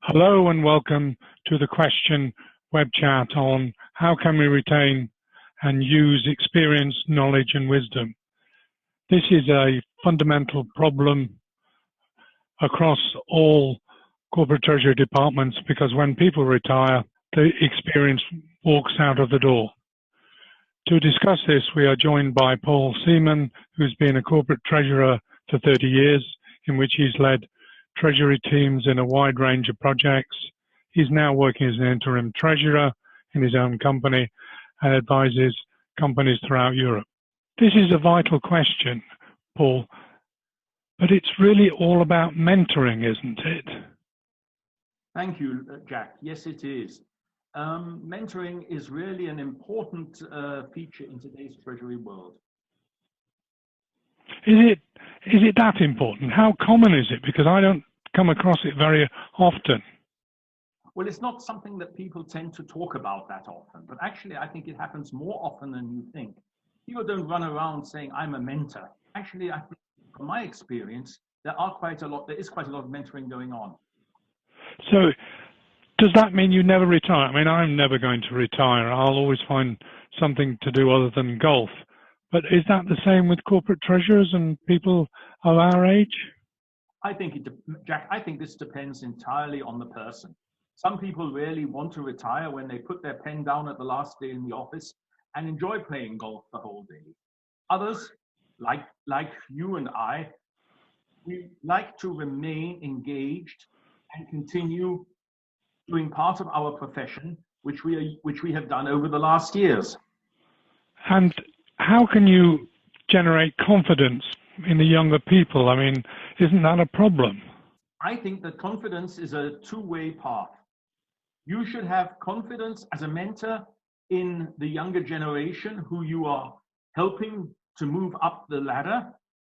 Hello and welcome to the question web chat on how can we retain and use experience, knowledge and wisdom. This is a fundamental problem across all corporate treasury departments because when people retire, the experience walks out of the door. To discuss this, we are joined by Paul Seaman, who's been a corporate treasurer for 30 years, in which he's led treasury teams in a wide range of projects. He's now working as an interim treasurer in his own company and advises companies throughout Europe. This is a vital question, Paul, but it's really all about mentoring, isn't it? Thank you, Jack. Yes, it is. Mentoring is really an important feature in today's treasury world. Is it that important? How common is it? Because I don't come across it very often. Well, it's not something that people tend to talk about that often, but actually I think it happens more often than you think. People don't run around saying, I'm a mentor. Actually, I think from my experience, there is quite a lot of mentoring going on. So does that mean you never retire? I mean, I'm never going to retire. I'll always find something to do other than golf. But is that the same with corporate treasurers and people of our age? Jack, I think this depends entirely on the person. Some people really want to retire when they put their pen down at the last day in the office and enjoy playing golf the whole day. Others, like you and I, we like to remain engaged and continue doing part of our profession, which we have done over the last years. And how can you generate confidence in the younger people? I mean, isn't that a problem? I think that confidence is a two-way path. You should have confidence as a mentor in the younger generation who you are helping to move up the ladder.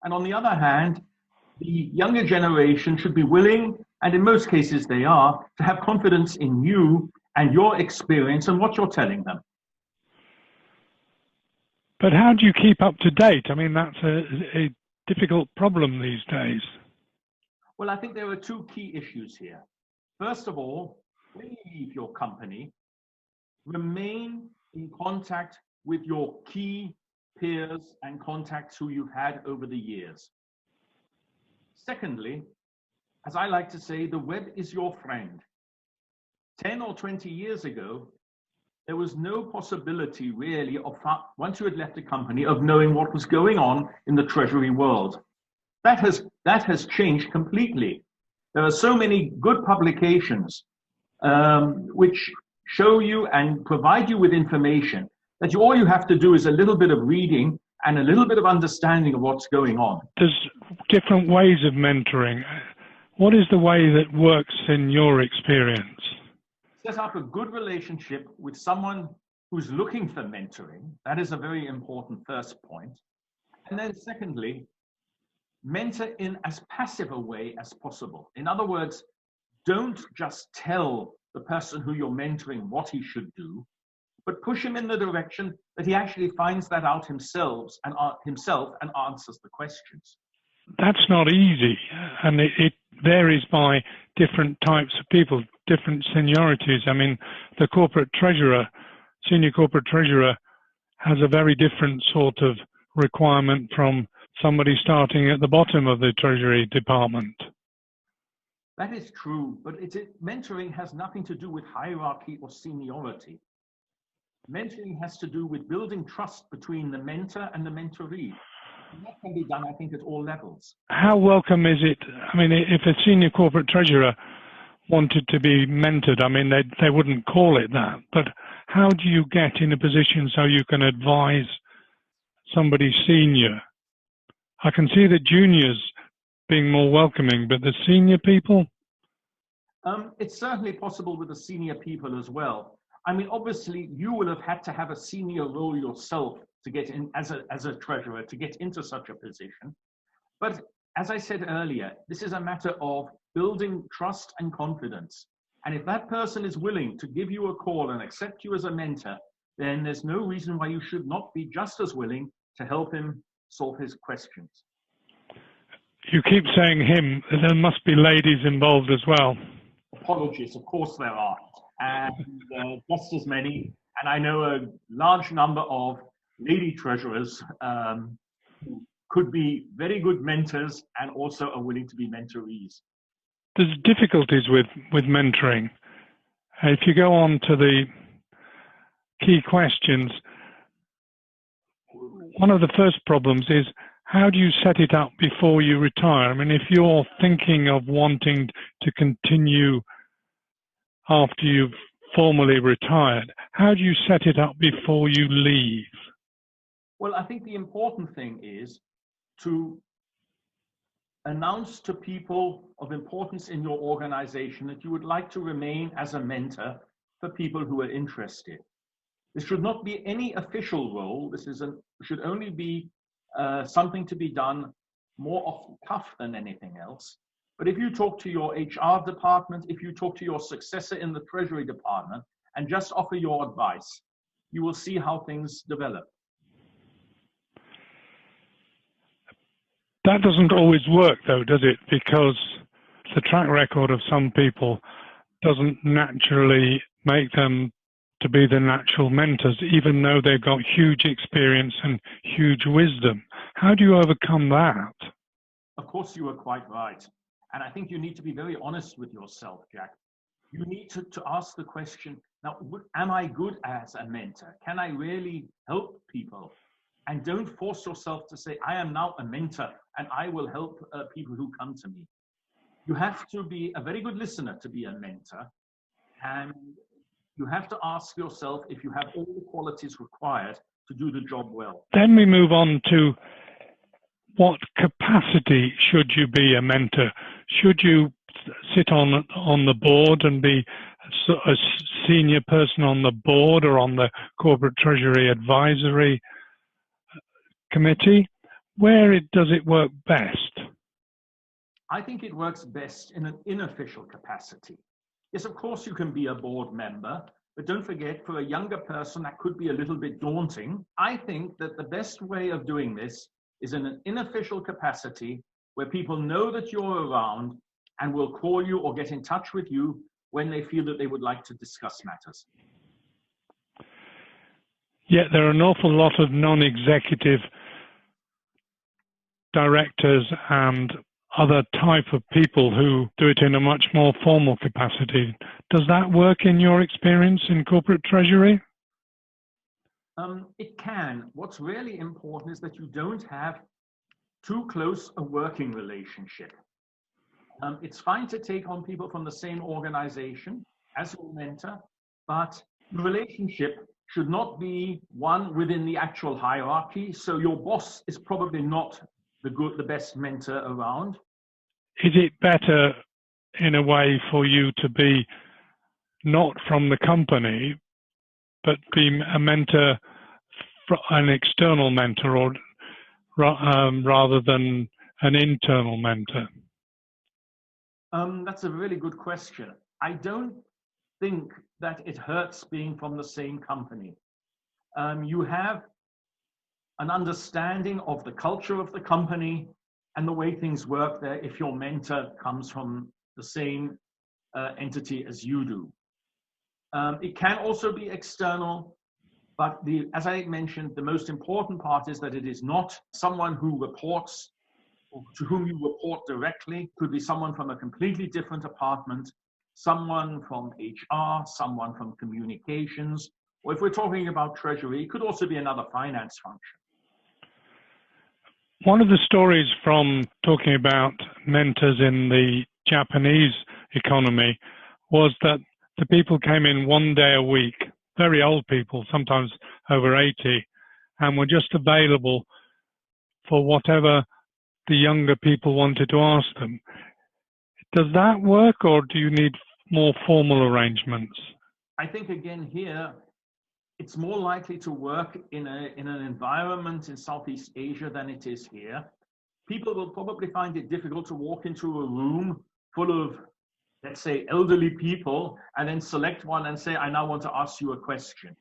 And on the other hand, the younger generation should be willing, and in most cases they are, to have confidence in you and your experience and what you're telling them. But how do you keep up to date? I mean, that's a difficult problem these days. Well, I think there are two key issues here. First of all, when you leave your company, remain in contact with your key peers and contacts who you've had over the years. Secondly, as I like to say, the web is your friend. 10 or 20 years ago, there was no possibility really of, once you had left the company, of knowing what was going on in the treasury world. That has changed completely. There are so many good publications which show you and provide you with information that all you have to do is a little bit of reading and a little bit of understanding of what's going on. There's different ways of mentoring. What is the way that works in your experience? Set up a good relationship with someone who's looking for mentoring. That is a very important first point. And then secondly, mentor in as passive a way as possible. In other words, don't just tell the person who you're mentoring what he should do, but push him in the direction that he actually finds that out himself and answers the questions. That's not easy, and it varies by different types of people, different seniorities. I mean, the corporate treasurer, senior corporate treasurer, has a very different sort of requirement from somebody starting at the bottom of the treasury department. That is true, but mentoring has nothing to do with hierarchy or seniority. Mentoring has to do with building trust between the mentor and the mentoree. And that can be done, I think, at all levels. How welcome is it? I mean, if a senior corporate treasurer wanted to be mentored, I mean, they wouldn't call it that. But how do you get in a position so you can advise somebody senior? I can see the juniors being more welcoming, but the senior people? It's certainly possible with the senior people as well. I mean, obviously, you will have had to have a senior role yourself to get in as a treasurer, to get into such a position. But as I said earlier, this is a matter of building trust and confidence. And if that person is willing to give you a call and accept you as a mentor, then there's no reason why you should not be just as willing to help him solve his questions. You keep saying him, there must be ladies involved as well. Apologies, of course there are, and just as many. And I know a large number of lady treasurers who could be very good mentors and also are willing to be mentorees. There's difficulties with mentoring. If you go on to the key questions, one of the first problems is, how do you set it up before you retire? I mean, if you're thinking of wanting to continue after you've formally retired, how do you set it up before you leave? Well, I think the important thing is to announce to people of importance in your organization that you would like to remain as a mentor for people who are interested. This should not be any official role. This should only be something to be done more off the cuff than anything else. But if you talk to your HR department, if you talk to your successor in the Treasury department and just offer your advice, you will see how things develop. That doesn't always work though, does it? Because the track record of some people doesn't naturally make them to be the natural mentors, even though they've got huge experience and huge wisdom. How do you overcome that? Of course, you are quite right. And I think you need to be very honest with yourself, Jack. You need to ask the question, now, am I good as a mentor? Can I really help people? And don't force yourself to say, I am now a mentor and I will help people who come to me. You have to be a very good listener to be a mentor. And you have to ask yourself if you have all the qualities required to do the job well. Then we move on to, what capacity should you be a mentor? Should you sit on the board and be a senior person on the board or on the Corporate Treasury Advisory Committee? Where does it work best? I think it works best in an unofficial capacity. Yes, of course you can be a board member, but don't forget, for a younger person, that could be a little bit daunting. I think that the best way of doing this is in an unofficial capacity where people know that you're around and will call you or get in touch with you when they feel that they would like to discuss matters. Yet there are an awful lot of non-executive directors and other type of people who do it in a much more formal capacity. Does that work in your experience in corporate treasury? It can. What's really important is that you don't have too close a working relationship. It's fine to take on people from the same organization as your mentor, but the relationship should not be one within the actual hierarchy. So your boss is probably not the best mentor around. Is it better in a way for you to be not from the company, but be a mentor, an external mentor, or rather than an internal mentor? That's a really good question. I don't think that it hurts being from the same company. You have an understanding of the culture of the company and the way things work there if your mentor comes from the same entity as you do. It can also be external, but as I mentioned, the most important part is that it is not someone who reports or to whom you report directly. It could be someone from a completely different department, someone from HR, someone from communications, or if we're talking about treasury, it could also be another finance function. One of the stories from talking about mentors in the Japanese economy was that the people came in one day a week, very old people, sometimes over 80, and were just available for whatever the younger people wanted to ask them. Does that work, or do you need more formal arrangements? I think again here, it's more likely to work in an environment in Southeast Asia than it is here. People will probably find it difficult to walk into a room full of, let's say, elderly people and then select one and say, I now want to ask you a question.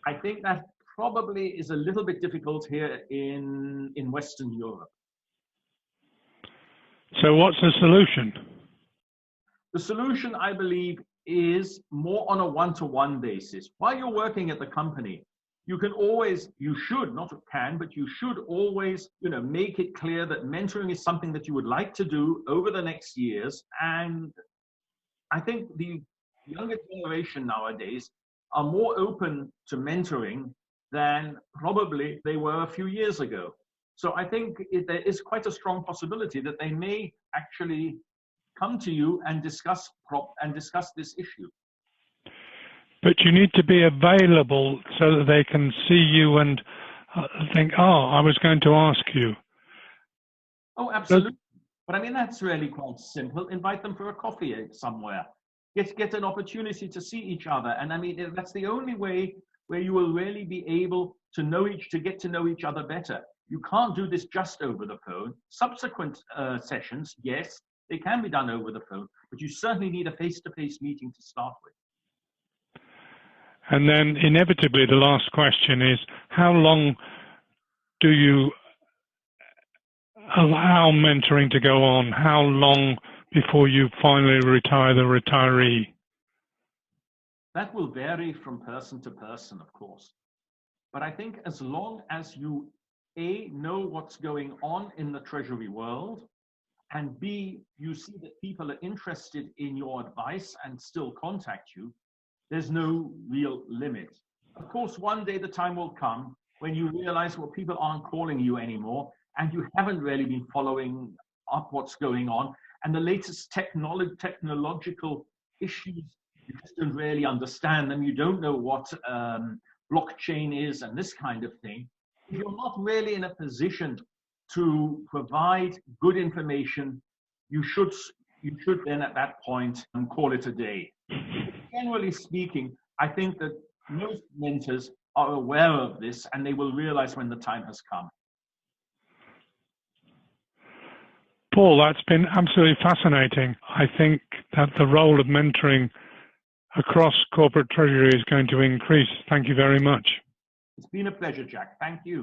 I think that probably is a little bit difficult here in Western Europe. So what's the solution? The solution, I believe, is more on a one-to-one basis. While you're working at the company, you can always, you should, not can, but you should always, make it clear that mentoring is something that you would like to do over the next years. And I think the younger generation nowadays are more open to mentoring than probably they were a few years ago. So I think there is quite a strong possibility that they may actually come to you and discuss this issue. But you need to be available so that they can see you and think, oh, I was going to ask you. Oh, absolutely. But I mean, that's really quite simple. Invite them for a coffee somewhere. Get an opportunity to see each other. And I mean, that's the only way where you will really be able to get to know each other better. You can't do this just over the phone. Subsequent sessions, yes, they can be done over the phone, but you certainly need a face-to-face meeting to start with. And then inevitably the last question is, how long do you allow mentoring to go on? How long before you finally retire the retiree? That will vary from person to person, of course. But I think as long as you, A, know what's going on in the treasury world, and B, you see that people are interested in your advice and still contact you, there's no real limit. Of course, one day the time will come when you realize, well, people aren't calling you anymore, and you haven't really been following up what's going on, and the latest technological issues, you just don't really understand them. You don't know what blockchain is and this kind of thing. If you're not really in a position to provide good information, you should then at that point call it a day. Generally speaking, I think that most mentors are aware of this and they will realize when the time has come. Paul, that's been absolutely fascinating. I think that the role of mentoring across corporate treasury is going to increase. Thank you very much. It's been a pleasure, Jack. Thank you.